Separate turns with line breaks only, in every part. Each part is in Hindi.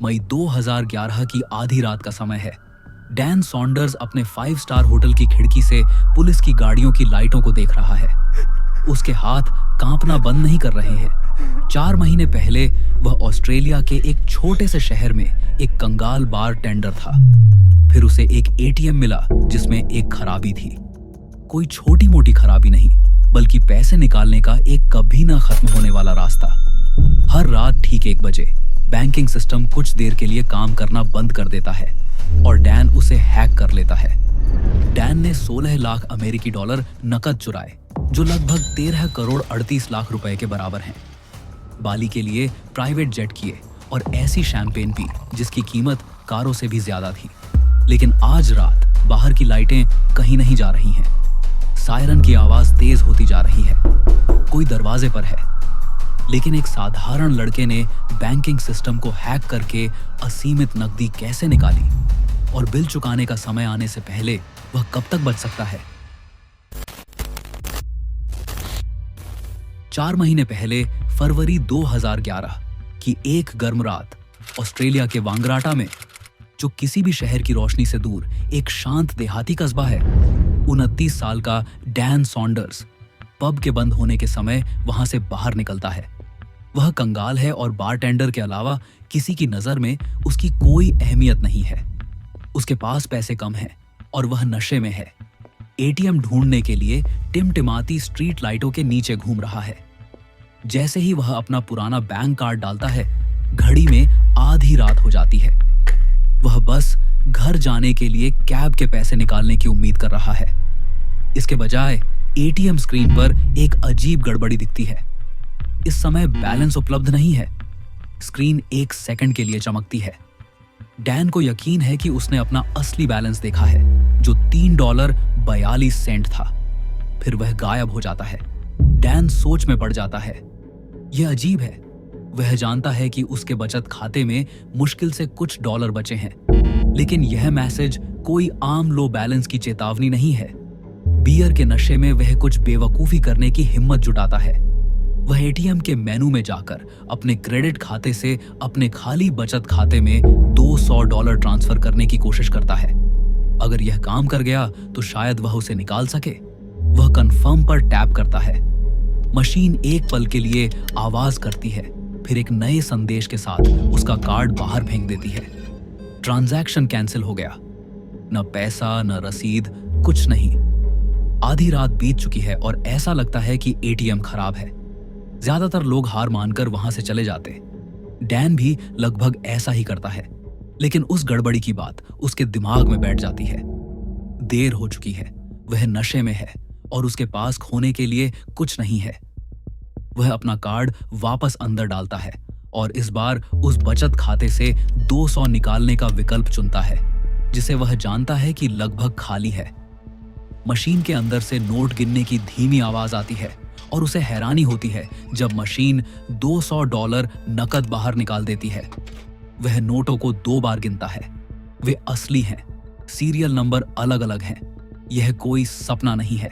मई 2011 की आधी रात का समय है। डैन सॉन्डर्स अपने 5 स्टार होटल की खिड़की से पुलिस की गाड़ियों की लाइटों को देख रहा है। उसके हाथ कांपना बंद नहीं कर रहे हैं। 4 महीने पहले वह ऑस्ट्रेलिया के एक छोटे से शहर में एक कंगाल बार टेंडर था। फिर उसे एक एटीएम मिला जिसमें एक खराबी थी। कोई छोटी मोटी खराबी नहीं, बल्कि पैसे निकालने का एक कभी ना खत्म होने वाला रास्ता। हर रात ठीक 1 बजे बैंकिंग सिस्टम कुछ देर के लिए काम करना बंद कर देता है और डैन उसे हैक कर लेता है। डैन ने 16 लाख अमेरिकी डॉलर नकद चुराए, जो लगभग 13 करोड़ 38 लाख रुपए के बराबर हैं। बाली के लिए प्राइवेट जेट किए और ऐसी शैंपेन पी जिसकी कीमत कारों से भी ज्यादा थी। लेकिन आज रात बाहर की लाइटें कहीं नहीं जा रही हैं। सायरन की आवाज तेज होती जा रही है। कोई दरवाजे पर है, लेकिन एक साधारण लड़के ने बैंकिंग सिस्टम को हैक करके असीमित नकदी कैसे निकाली और बिल चुकाने का समय आने से पहले वह कब तक बच सकता है? 4 महीने पहले फरवरी 2011 की एक गर्म रात ऑस्ट्रेलिया के वांगराटा में, जो किसी भी शहर की रोशनी से दूर एक शांत देहाती कस्बा है, 29 साल का डैन सॉन्डर्स पब के बंद होने के समय वहां से बाहर निकलता है। वह कंगाल है और बारटेंडर के अलावा किसी की नजर में उसकी कोई अहमियत नहीं है। उसके पास पैसे कम हैं और वह नशे में है। एटीएम ढूंढने के लिए टिमटिमाती स्ट्रीट लाइटों के नीचे घूम रहा है। जैसे ही वह अपना पुराना बैंक कार्ड डालता है, घड़ी में आधी रात हो जाती है। वह बस घर जाने के लिए कैब के पैसे निकालने की उम्मीद कर रहा है। इसके बजाय एटीएम स्क्रीन पर एक अजीब गड़बड़ी दिखती है। इस समय बैलेंस उपलब्ध नहीं है। स्क्रीन 1 सेकंड के लिए चमकती है। डैन को यकीन है कि उसने अपना असली बैलेंस देखा है, जो $3.42 था। फिर वह गायब हो जाता है। डैन सोच में पड़ जाता है। यह अजीब है। वह जानता है कि उसके बचत खाते में मुश्किल से कुछ डॉलर बचे हैं, लेकिन यह मैसेज कोई आम लो बैलेंस की चेतावनी नहीं है। बियर के नशे में वह कुछ बेवकूफी करने की हिम्मत जुटाता है। वह एटीएम के मेनू में जाकर अपने क्रेडिट खाते से अपने खाली बचत खाते में $200 ट्रांसफर करने की कोशिश करता है। अगर यह काम कर गया तो शायद वह उसे निकाल सके। वह कंफर्म पर टैप करता है। मशीन एक पल के लिए आवाज करती है, फिर एक नए संदेश के साथ उसका कार्ड बाहर फेंक देती है। ट्रांजैक्शन कैंसिल हो गया। न पैसा, न रसीद, कुछ नहीं। आधी रात बीत चुकी है और ऐसा लगता है कि एटीएम खराब है। ज्यादातर लोग हार मानकर वहां से चले जाते। डैन भी लगभग ऐसा ही करता है, लेकिन उस गड़बड़ी की बात उसके दिमाग में बैठ जाती है। देर हो चुकी है, वह नशे में है और उसके पास खोने के लिए कुछ नहीं है। वह अपना कार्ड वापस अंदर डालता है और इस बार उस बचत खाते से 200 निकालने का विकल्प चुनता है, जिसे वह जानता है कि लगभग खाली है। मशीन के अंदर से नोट गिनने की धीमी आवाज आती है और उसे हैरानी होती है जब मशीन $200 नकद बाहर निकाल देती है। वह नोटों को 2 बार गिनता है। वे असली हैं, सीरियल नंबर अलग अलग हैं। यह कोई सपना नहीं है।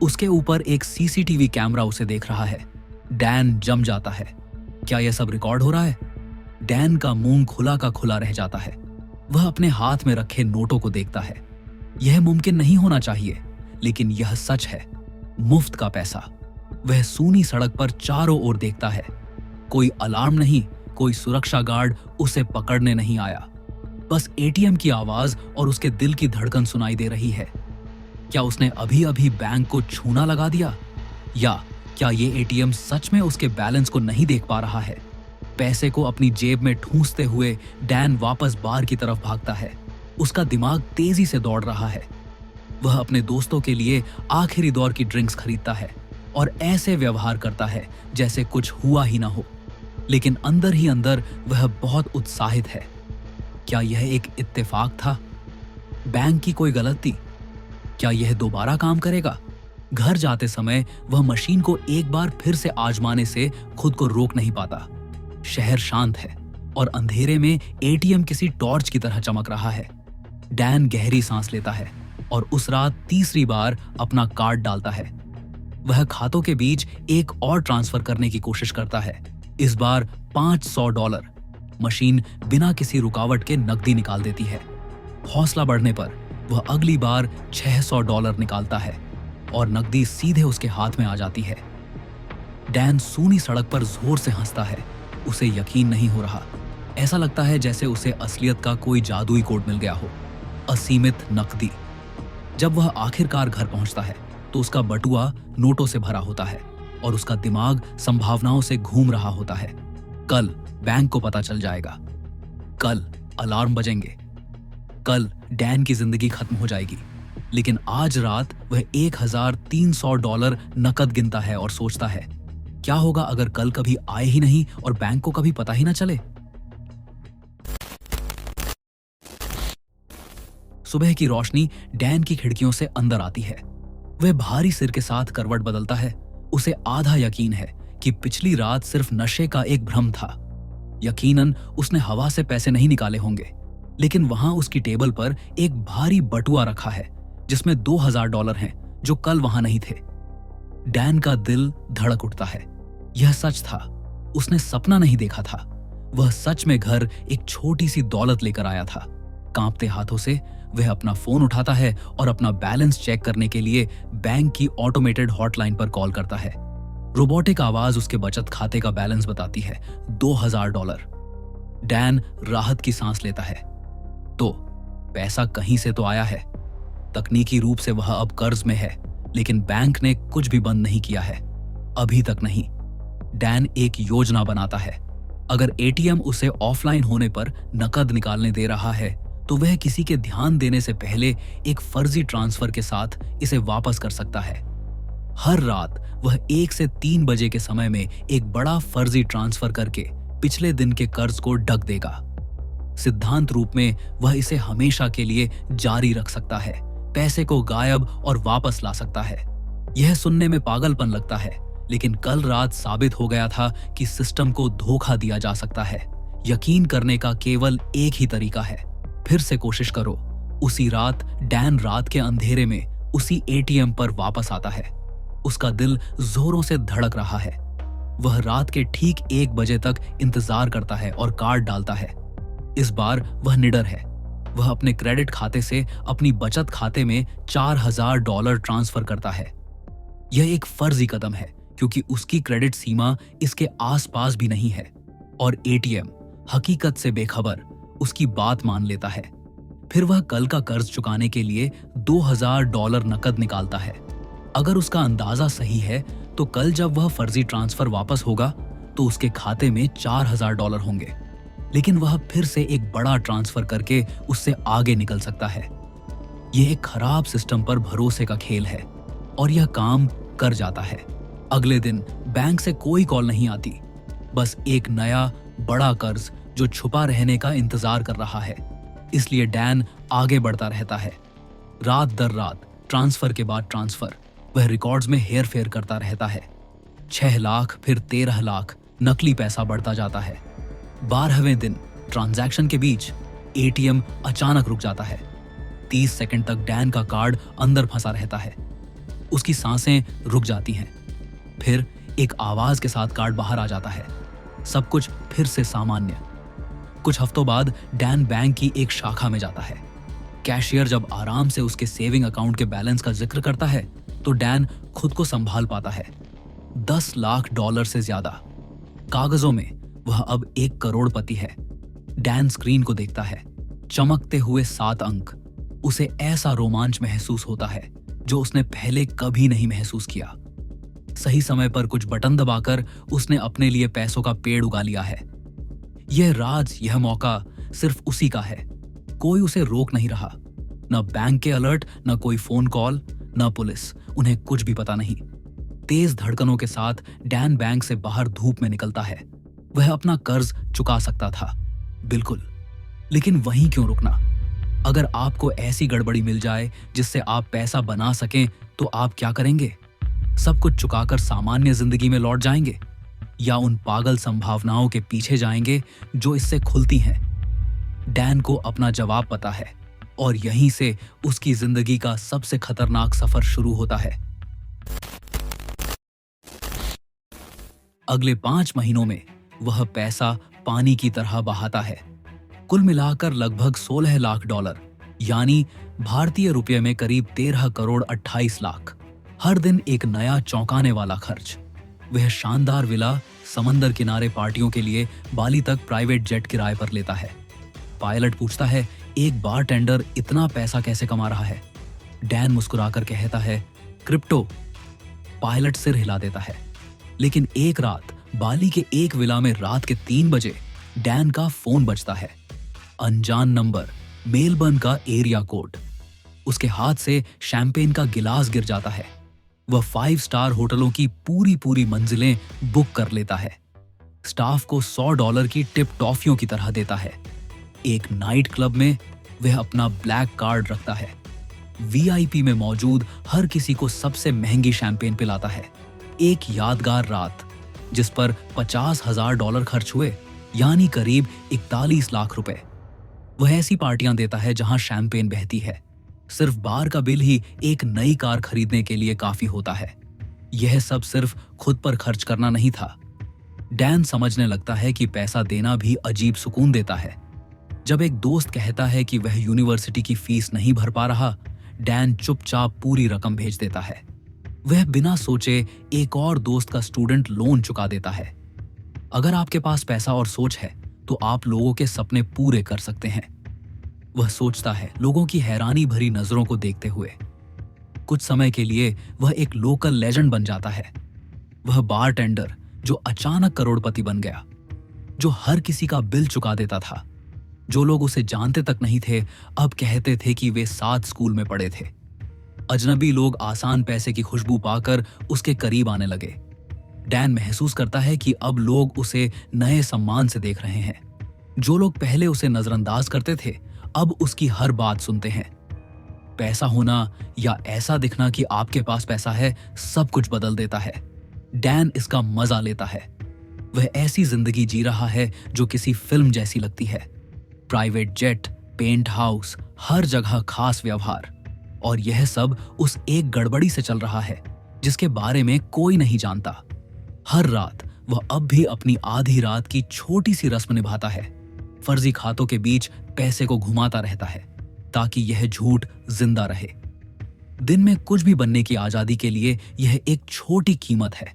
उसके ऊपर एक सीसीटीवी कैमरा उसे देख रहा है। डैन जम जाता है। क्या यह सब रिकॉर्ड हो रहा है? डैन का मुंह खुला का खुला रह जाता है। वह अपने हाथ में रखे नोटों को देखता है। यह मुमकिन नहीं होना चाहिए, लेकिन यह सच है। मुफ्त का पैसा। वह सूनी सड़क पर चारों ओर देखता है। कोई अलार्म नहीं, कोई सुरक्षा गार्ड उसे पकड़ने नहीं आया। बस एटीएम की आवाज और उसके दिल की धड़कन सुनाई दे रही है। क्या उसने अभी अभी बैंक को छूना लगा दिया? या क्या ये एटीएम सच में उसके बैलेंस को नहीं देख पा रहा है? पैसे को अपनी जेब में ठूंसते हुए डैन वापस बार की तरफ भागता है। उसका दिमाग तेजी से दौड़ रहा है। वह अपने दोस्तों के लिए आखिरी दौर की ड्रिंक्स खरीदता है और ऐसे व्यवहार करता है जैसे कुछ हुआ ही ना हो, लेकिन अंदर ही अंदर वह बहुत उत्साहित है। क्या यह एक इत्तेफाक था? बैंक की कोई गलती? क्या यह दोबारा काम करेगा? घर जाते समय वह मशीन को एक बार फिर से आजमाने से खुद को रोक नहीं पाता। शहर शांत है और अंधेरे में एटीएम किसी टॉर्च की तरह चमक रहा है। डैन गहरी सांस लेता है और उस रात तीसरी बार अपना कार्ड डालता है। वह खातों के बीच एक और ट्रांसफर करने की कोशिश करता है। इस बार $500। मशीन बिना किसी रुकावट के नकदी निकाल देती है। हौसला बढ़ने पर वह अगली बार $600 निकालता है और नकदी सीधे उसके हाथ में आ जाती है। डैन सूनी सड़क पर जोर से हंसता है। उसे यकीन नहीं हो रहा। ऐसा लगता है जैसे उसे असलियत का कोई जादुई कोड मिल गया हो, असीमित नकदी। जब वह आखिरकार घर पहुंचता है तो उसका बटुआ नोटों से भरा होता है और उसका दिमाग संभावनाओं से घूम रहा होता है। कल बैंक को पता चल जाएगा, कल अलार्म बजेंगे, कल डैन की जिंदगी खत्म हो जाएगी। लेकिन आज रात वह $1300 नकद गिनता है और सोचता है, क्या होगा अगर कल कभी आए ही नहीं और बैंक को कभी पता ही ना चले। सुबह की रोशनी डैन की खिड़कियों से अंदर आती है। वह भारी सिर के साथ करवट बदलता है। उसे आधा यकीन है कि पिछली रात सिर्फ नशे का एक भ्रम था। यकीनन उसने हवा से पैसे नहीं निकाले होंगे, लेकिन वहां उसकी टेबल पर एक भारी बटुआ रखा है जिसमें $2000 हैं जो कल वहां नहीं थे। डैन का दिल धड़क उठता है। यह सच था। उसने सपना नहीं देखा था। वह सच में घर एक छोटी सी दौलत लेकर आया था। कांपते हाथों से वह अपना फोन उठाता है और अपना बैलेंस चेक करने के लिए बैंक की ऑटोमेटेड हॉटलाइन पर कॉल करता है। रोबोटिक आवाज उसके बचत खाते का बैलेंस बताती है, $2000। डैन राहत की सांस लेता है। तो पैसा कहीं से तो आया है। तकनीकी रूप से वह अब कर्ज में है, लेकिन बैंक ने कुछ भी बंद नहीं किया है, अभी तक नहीं। डैन एक योजना बनाता है। अगर एटीएम उसे ऑफलाइन होने पर नकद निकालने दे रहा है तो वह किसी के ध्यान देने से पहले एक फर्जी ट्रांसफर के साथ इसे वापस कर सकता है। हर रात वह 1 से 3 बजे के समय में एक बड़ा फर्जी ट्रांसफर करके पिछले दिन के कर्ज को ढक देगा। सिद्धांत रूप में वह इसे हमेशा के लिए जारी रख सकता है, पैसे को गायब और वापस ला सकता है। यह सुनने में पागलपन लगता है, लेकिन कल रात साबित हो गया था कि सिस्टम को धोखा दिया जा सकता है। यकीन करने का केवल एक ही तरीका है, फिर से कोशिश करो। उसी रात डैन रात के अंधेरे में उसी एटीएम पर वापस आता है। उसका दिल जोरों से धड़क रहा है। वह रात के ठीक 1 बजे तक इंतजार करता है और कार्ड डालता है। इस बार वह निडर है। वह अपने क्रेडिट खाते से अपनी बचत खाते में $4000 ट्रांसफर करता है। यह एक फर्जी कदम है क्योंकि उसकी क्रेडिट सीमा इसके आसपास भी नहीं है और एटीएम हकीकत से बेखबर उसकी बात मान लेता है। फिर वह कल का कर्ज चुकाने के लिए $2000 नकद निकालता है। अगर उसका अंदाजा सही है तो कल जब वह फर्जी ट्रांसफर वापस होगा तो उसके खाते में $4000 होंगे, लेकिन वह फिर से एक बड़ा ट्रांसफर करके उससे आगे निकल सकता है। यह एक खराब सिस्टम पर भरोसे का खेल है और यह काम कर जाता है। अगले दिन बैंक से कोई कॉल नहीं आती, बस एक नया बड़ा कर्ज जो छुपा रहने का इंतजार कर रहा है। इसलिए डैन आगे बढ़ता रहता है। रात दर रात, ट्रांसफर के बाद ट्रांसफर, वह रिकॉर्ड्स में हेर फेर करता रहता है। 6 लाख, फिर 13 लाख, नकली पैसा बढ़ता जाता है। 12वें दिन ट्रांजैक्शन के बीच एटीएम अचानक रुक जाता है। 30 सेकंड तक डैन का कार्ड अंदर फंसा रहता है। उसकी सांसें रुक जाती हैं। फिर एक आवाज के साथ कार्ड बाहर आ जाता है। सब कुछ फिर से सामान्य। कुछ हफ्तों बाद डैन बैंक की एक शाखा में जाता है। कैशियर जब आराम से उसके सेविंग अकाउंट के बैलेंस का जिक्र करता है तो डैन खुद को संभाल पाता है। $10 लाख से ज्यादा। कागजों में वह अब 1 करोड़पति है। डैन स्क्रीन को देखता है। चमकते हुए 7 अंक। उसे ऐसा रोमांच महसूस होता है जो उसने पहले कभी नहीं महसूस किया। सही समय पर कुछ बटन दबाकर उसने अपने लिए पैसों का पेड़ उगा लिया है। यह राज, यह मौका सिर्फ उसी का है। कोई उसे रोक नहीं रहा। न बैंक के अलर्ट, न कोई फोन कॉल, न पुलिस। उन्हें कुछ भी पता नहीं। तेज धड़कनों के साथ डैन बैंक से बाहर धूप में निकलता है। वह अपना कर्ज चुका सकता था, बिल्कुल, लेकिन वहीं क्यों रुकना? अगर आपको ऐसी गड़बड़ी मिल जाए जिससे आप पैसा बना सकें तो आप क्या करेंगे? सब कुछ चुकाकर सामान्य जिंदगी में लौट जाएंगे या उन पागल संभावनाओं के पीछे जाएंगे जो इससे खुलती हैं? डैन को अपना जवाब पता है और यहीं से उसकी जिंदगी का सबसे खतरनाक सफर शुरू होता है। अगले 5 महीनों में वह पैसा पानी की तरह बहाता है। कुल मिलाकर लगभग 16 लाख डॉलर, यानी भारतीय रुपये में करीब 13 करोड़ 28 लाख। हर दिन एक नया चौंकाने वाला खर्च। वह शानदार विला समंदर किनारे पार्टियों के लिए बाली तक प्राइवेट जेट किराए पर लेता है। पायलट पूछता है, एक बारटेंडर इतना पैसा कैसे कमा रहा है? डैन मुस्कुराकर कहता है, क्रिप्टो। पायलट सिर हिला देता है। लेकिन एक रात बाली के एक विला में रात के 3 बजे डैन का फोन बजता है। अनजान नंबर, मेलबर्न का एरिया कोड। उसके हाथ से शैंपेन का गिलास गिर जाता है। वह 5 स्टार होटलों की पूरी मंजिलें बुक कर लेता है। स्टाफ को $100 की टिप टॉफियों की तरह देता है। एक नाइट क्लब में वह अपना ब्लैक कार्ड रखता है। वीआईपी में मौजूद हर किसी को सबसे महंगी शैंपेन पिलाता है। एक यादगार रात जिस पर $50,000 खर्च हुए, यानी करीब 41 लाख रुपए। वह ऐसी पार्टियां देता है जहां शैंपेन बहती है। सिर्फ बार का बिल ही एक नई कार खरीदने के लिए काफी होता है। यह सब सिर्फ खुद पर खर्च करना नहीं था। डैन समझने लगता है कि पैसा देना भी अजीब सुकून देता है। जब एक दोस्त कहता है कि वह यूनिवर्सिटी की फीस नहीं भर पा रहा, डैन चुपचाप पूरी रकम भेज देता है। वह बिना सोचे एक और दोस्त का स्टूडेंट लोन चुका देता है। अगर आपके पास पैसा और सोच है तो आप लोगों के सपने पूरे कर सकते हैं, वह सोचता है, लोगों की हैरानी भरी नजरों को देखते हुए। कुछ समय के लिए वह एक लोकल लेजेंड बन जाता है। वह बारटेंडर जो अचानक करोड़पति बन गया, जो हर किसी का बिल चुका देता था। जो लोग उसे जानते तक नहीं थे अब कहते थे कि वे साथ स्कूल में पढ़े थे। अजनबी लोग आसान पैसे की खुशबू पाकर उसके करीब आने लगे। डैन महसूस करता है कि अब लोग उसे नए सम्मान से देख रहे हैं। जो लोग पहले उसे नजरअंदाज करते थे अब उसकी हर बात सुनते हैं। पैसा होना या ऐसा दिखना कि आपके पास पैसा है सब कुछ बदल देता है। डैन इसका मजा लेता है। वह ऐसी जिंदगी जी रहा है जो किसी फिल्म जैसी लगती है। प्राइवेट जेट, पेंट हाउस, हर जगह खास व्यवहार। और यह सब उस एक गड़बड़ी से चल रहा है जिसके बारे में कोई नहीं जानता। हर रात वह अब भी अपनी आधी रात की छोटी सी रस्म निभाता है। फर्जी खातों के बीच पैसे को घुमाता रहता है ताकि यह झूठ जिंदा रहे। दिन में कुछ भी बनने की आजादी के लिए यह एक छोटी कीमत है।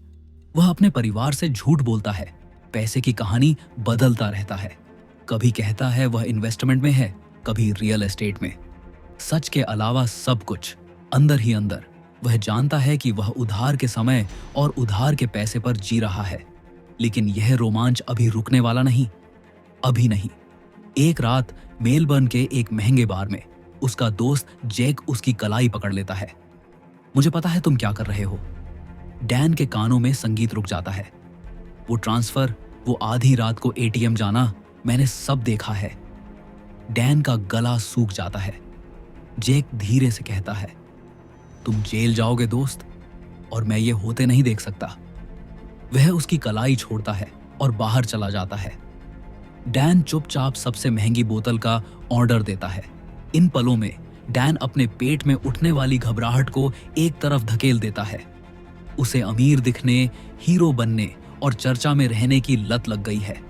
वह अपने परिवार से झूठ बोलता है। पैसे की कहानी बदलता रहता है। कभी कहता है वह इन्वेस्टमेंट में है, कभी रियल एस्टेट में। सच के अलावा सब कुछ अंदर ही अंदर वह जानता है कि वह उधार के समय और उधार के पैसे पर जी रहा है। लेकिन यह रोमांच अभी रुकने वाला नहीं, अभी नहीं। एक रात मेलबर्न के एक महंगे बार में उसका दोस्त जैक उसकी कलाई पकड़ लेता है। मुझे पता है तुम क्या कर रहे हो। डैन के कानों में संगीत रुक जाता है। वो ट्रांसफर, वो आधी रात को एटीएम जाना, मैंने सब देखा है। डैन का गला सूख जाता है। जैक धीरे से कहता है, तुम जेल जाओगे दोस्त, और मैं ये होते नहीं देख सकता। वह उसकी कलाई छोड़ता है और बाहर चला जाता है। डैन चुपचाप सबसे महंगी बोतल का ऑर्डर देता है। इन पलों में डैन अपने पेट में उठने वाली घबराहट को एक तरफ धकेल देता है। उसे अमीर दिखने, हीरो बनने और चर्चा में रहने की लत लग गई है।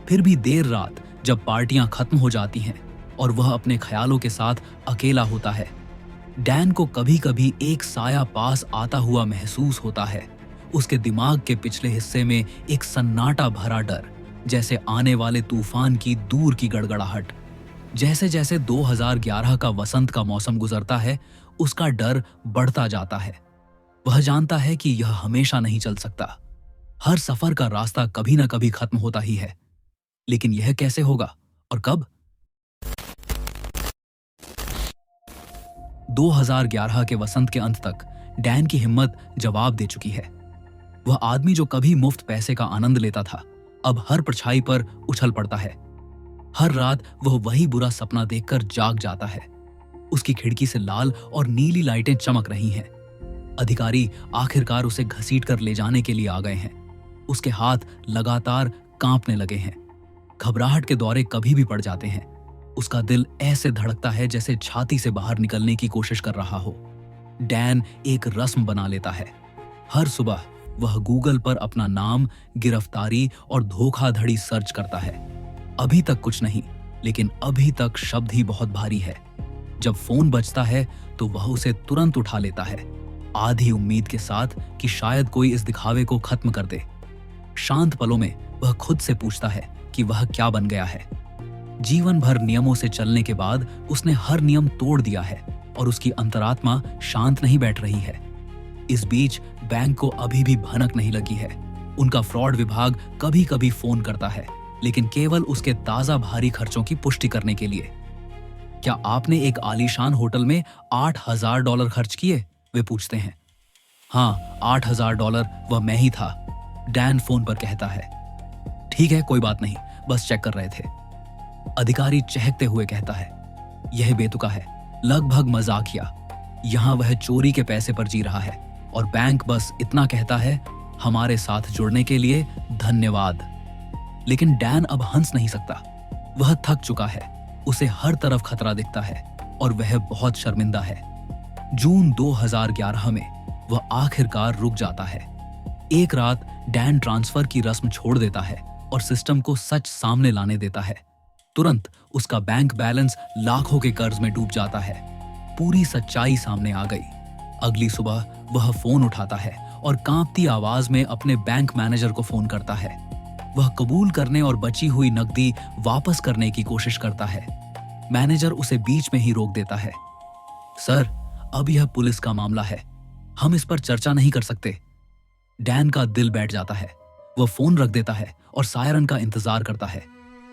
फिर भी देर रात जब पार्टियां खत्म हो जाती हैं और वह अपने ख्यालों के साथ अकेला होता है, डैन को कभी कभी एक साया पास आता हुआ महसूस होता है। उसके दिमाग के पिछले हिस्से में एक सन्नाटा भरा डर, जैसे आने वाले तूफान की दूर की गड़गड़ाहट। जैसे जैसे 2011 का वसंत का मौसम गुजरता है, उसका डर बढ़ता जाता है। वह जानता है कि यह हमेशा नहीं चल सकता। हर सफर का रास्ता कभी ना कभी खत्म होता ही है। लेकिन यह कैसे होगा और कब? 2011 के वसंत के अंत तक डैन की हिम्मत जवाब दे चुकी है। वह आदमी जो कभी मुफ्त पैसे का आनंद लेता था, अब हर परछाई पर उछल पड़ता है। हर रात वह वही बुरा सपना देखकर जाग जाता है। उसकी खिड़की से लाल और नीली लाइटें चमक रही हैं। अधिकारी आखिरकार उसे घसीट कर ले जाने के लिए आ गए हैं। उसके हाथ लगातार कांपने लगे हैं। घबराहट के दौरे कभी भी पड़ जाते हैं। उसका दिल ऐसे धड़कता है जैसे छाती से बाहर निकलने की कोशिश कर रहा हो। डैन एक रस्म बना लेता है। हर सुबह वह गूगल पर अपना नाम, गिरफ्तारी और धोखाधड़ी सर्च करता है। अभी तक कुछ नहीं, लेकिन अभी तक शब्द ही बहुत भारी है। जब फोन बजता है तो वह उसे तुरंत उठा लेता है, आधी उम्मीद के साथ कि शायद कोई इस दिखावे को खत्म कर दे। शांत पलों में वह खुद से पूछता है कि वह क्या बन गया है। जीवन भर नियमों से चलने के बाद उसने हर नियम तोड़ दिया है और उसकी अंतरात्मा शांत नहीं बैठ रही है। इस बीच बैंक को अभी भी भनक नहीं लगी है। उनका फ्रॉड विभाग कभी कभी फोन करता है, लेकिन केवल उसके ताजा भारी खर्चों की पुष्टि करने के लिए। क्या आपने एक आलीशान होटल में $8,000 खर्च किए? वे पूछते हैं। हाँ, $8,000 वह मैं ही था, डैन फोन पर कहता है। ठीक है, कोई बात नहीं, बस चेक कर रहे थे, अधिकारी चहकते हुए कहता है। यह बेतुका है, लगभग मजाकिया। यहां वह चोरी के पैसे पर जी रहा है और बैंक बस इतना कहता है, हमारे साथ जुड़ने के लिए धन्यवाद। लेकिन डैन अब हंस नहीं सकता। वह थक चुका है, उसे हर तरफ खतरा दिखता है और वह बहुत शर्मिंदा है। जून 2011 में वह आखिरकार रुक जाता है। एक रात डैन ट्रांसफर की रस्म छोड़ देता है और सिस्टम को सच सामने लाने देता है। तुरंत उसका बैंक बैलेंस लाखों के कर्ज में डूब जाता है। पूरी सच्चाई सामने आ गई। अगली सुबह वह फोन उठाता है और कांपती आवाज में अपने बैंक मैनेजर को फोन करता है। वह कबूल करने और बची हुई नकदी वापस करने की कोशिश करता है। मैनेजर उसे बीच में ही रोक देता है। सर, अब यह पुलिस का मामला है, हम इस पर चर्चा नहीं कर सकते। डैन का दिल बैठ जाता है। वह फोन रख देता है और सायरन का इंतजार करता है।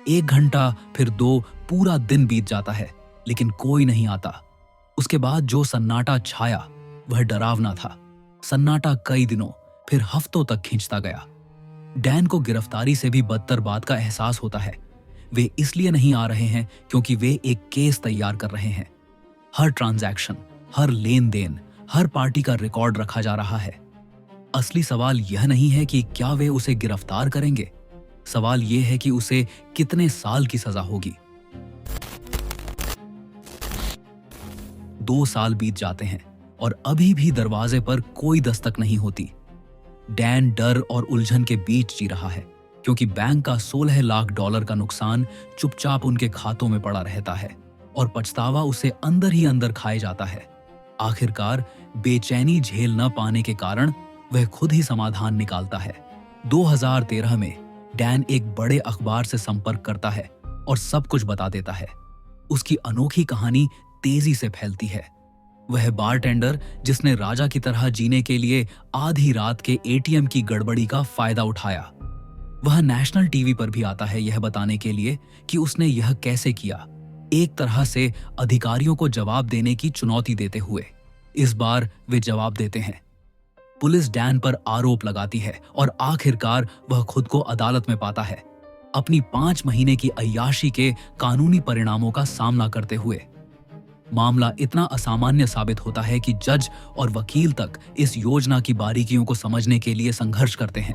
1 घंटा, फिर 2, पूरा दिन बीत जाता है, लेकिन कोई नहीं आता। उसके बाद जो सन्नाटा छाया वह डरावना था। सन्नाटा कई दिनों, फिर हफ्तों तक खींचता गया। डैन को गिरफ्तारी से भी बदतर बात का एहसास होता है। वे इसलिए नहीं आ रहे हैं क्योंकि वे एक केस तैयार कर रहे हैं। हर ट्रांजैक्शन, हर लेन देन, हर पार्टी का रिकॉर्ड रखा जा रहा है। असली सवाल यह नहीं है कि क्या वे उसे गिरफ्तार करेंगे, सवाल यह है कि उसे कितने साल की सजा होगी। 2 साल बीत जाते हैं और अभी भी दरवाजे पर कोई दस्तक नहीं होती। डैन डर और उलझन के बीच जी रहा है, क्योंकि बैंक का $16 लाख का नुकसान चुपचाप उनके खातों में पड़ा रहता है और पछतावा उसे अंदर ही अंदर खाए जाता है। आखिरकार बेचैनी झेल न पाने के कारण वह खुद ही समाधान निकालता है। 2013 में डैन एक बड़े अखबार से संपर्क करता है और सब कुछ बता देता है। उसकी अनोखी कहानी तेजी से फैलती है। वह बारटेंडर जिसने राजा की तरह जीने के लिए आधी रात के एटीएम की गड़बड़ी का फायदा उठाया, वह नेशनल टीवी पर भी आता है यह बताने के लिए कि उसने यह कैसे किया, एक तरह से अधिकारियों को जवाब देने की चुनौती देते हुए। इस बार वे जवाब देते हैं। पुलिस डैन पर आरोप लगाती है और आखिरकार वह खुद को अदालत में पाता है, अपनी 5 महीने की अय्याशी के कानूनी परिणामों का सामना करते हुए। मामला इतना असामान्य साबित होता है कि जज और वकील तक इस योजना की बारीकियों को समझने के लिए संघर्ष करते हैं।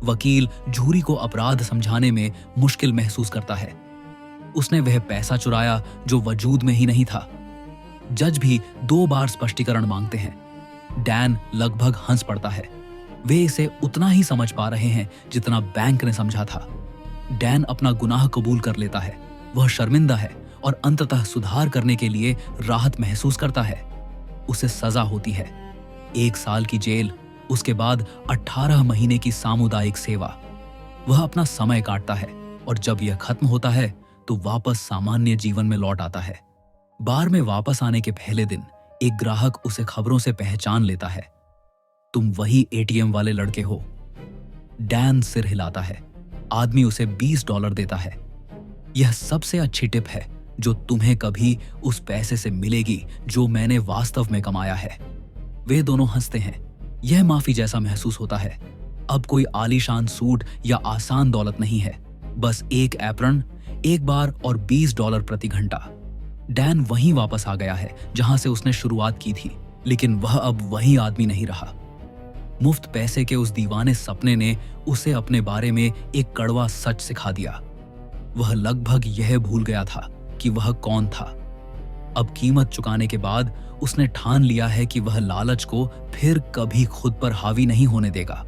वकील झूरी को अपराध समझाने में मुश्किल महसूस करता है। उसने वह पैसा चुराया जो वजूद में ही नहीं था। जज भी 2 बार स्पष्टीकरण मांगते हैं। डैन लगभग हंस पड़ता है। वे इसे उतना ही समझ पा रहे हैं जितना बैंक ने समझा था। डैन अपना गुनाह कबूल कर लेता है। वह शर्मिंदा है और अंततः सुधार करने के लिए राहत महसूस करता है। उसे सजा होती है 1 साल की जेल, उसके बाद 18 महीने की सामुदायिक सेवा। वह अपना समय काटता है और जब यह खत्म होता है तो वापस सामान्य जीवन में लौट आता है। बार में वापस आने के पहले दिन एक ग्राहक उसे खबरों से पहचान लेता है। तुम वही एटीएम वाले लड़के हो। डैन सिर हिलाता है। आदमी उसे $20 देता है। यह सबसे अच्छी टिप है जो तुम्हें कभी उस पैसे से मिलेगी जो मैंने वास्तव में कमाया है। वे दोनों हंसते हैं। यह माफी जैसा महसूस होता है। अब कोई आलीशान सूट या आसान दौलत नहीं है, बस एक एप्रन, एक बार और $20 प्रति घंटा। डैन वहीं वापस आ गया है जहां से उसने शुरुआत की थी, लेकिन वह अब वही आदमी नहीं रहा। मुफ्त पैसे के उस दीवाने सपने ने उसे अपने बारे में एक कड़वा सच सिखा दिया। वह लगभग यह भूल गया था कि वह कौन था। अब कीमत चुकाने के बाद उसने ठान लिया है कि वह लालच को फिर कभी खुद पर हावी नहीं होने देगा।